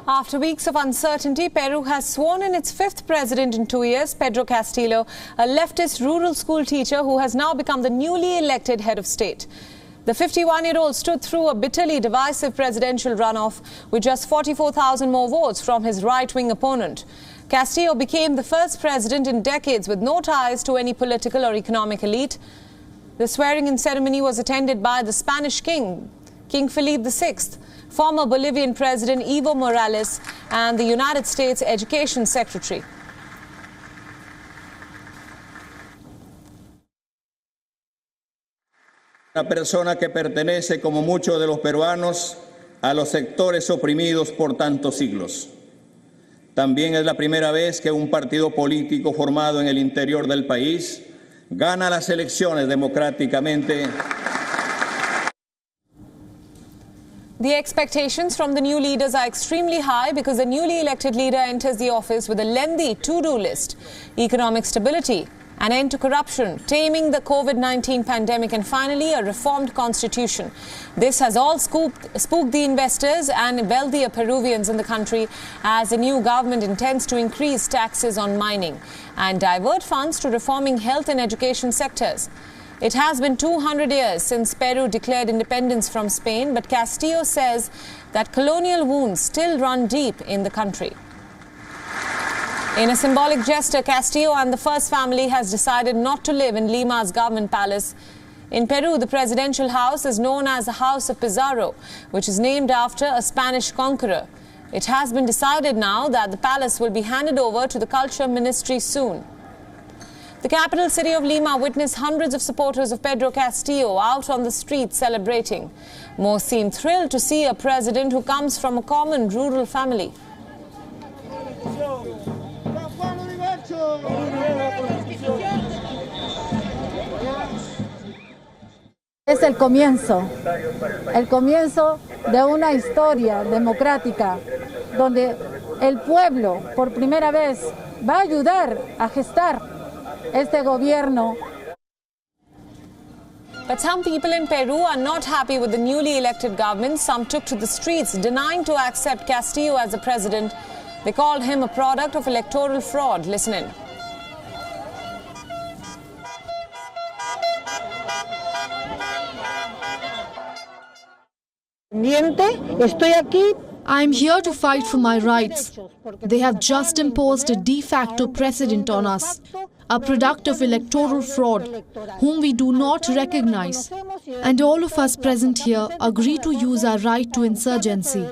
After weeks of uncertainty, Peru has sworn in its fifth president in 2 years, Pedro Castillo, a leftist rural school teacher who has now become the newly elected head of state. The 51-year-old stood through a bitterly divisive presidential runoff with just 44,000 more votes from his right-wing opponent. Castillo became the first president in decades with no ties to any political or economic elite. The swearing-in ceremony was attended by the Spanish king, King Felipe VI, former Bolivian President Evo Morales, and the United States Education Secretary. Una persona que pertenece, como muchos de los peruanos, a los sectores oprimidos por tantos siglos. También es la primera vez que un partido político formado en el interior del país gana las elecciones democráticamente. The expectations from the new leaders are extremely high because the newly elected leader enters the office with a lengthy to-do list: economic stability, an end to corruption, taming the COVID-19 pandemic, and finally a reformed constitution. This has all spooked the investors and wealthier Peruvians in the country as the new government intends to increase taxes on mining and divert funds to reforming health and education sectors. It has been 200 years since Peru declared independence from Spain, but Castillo says that colonial wounds still run deep in the country. In a symbolic gesture, Castillo and the first family has decided not to live in Lima's government palace. In Peru, the presidential house is known as the House of Pizarro, which is named after a Spanish conqueror. It has been decided now that the palace will be handed over to the Culture Ministry soon. The capital city of Lima witnessed hundreds of supporters of Pedro Castillo out on the streets celebrating. Most seem thrilled to see a president who comes from a common rural family. Es el comienzo de una historia democrática donde el pueblo por primera vez va a ayudar a gestar este gobierno. But some people in Peru are not happy with the newly elected government. Some took to the streets denying to accept Castillo as the president. They called him a product of electoral fraud. Listen in. I am here to fight for my rights. They have just imposed a de facto precedent on us, a product of electoral fraud, whom we do not recognize. And all of us present here agree to use our right to insurgency.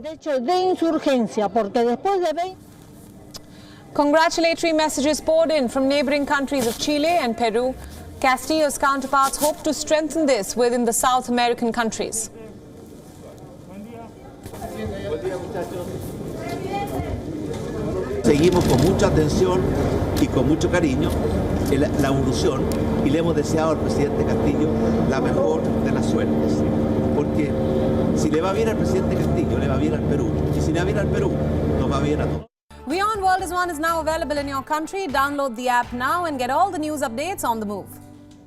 Congratulatory messages poured in from neighboring countries of Chile and Peru. Castillo's counterparts hope to strengthen this within the South American countries. Seguimos con mucha atención y con mucho cariño la evolución y le hemos deseado al presidente Castillo la mejor de las suertes. Porque si le va bien al presidente Castillo, le va bien al Perú. Y si le va bien al Perú, nos va bien a todos. WION World is now available in your country. Download the app now and get all the news updates on the move.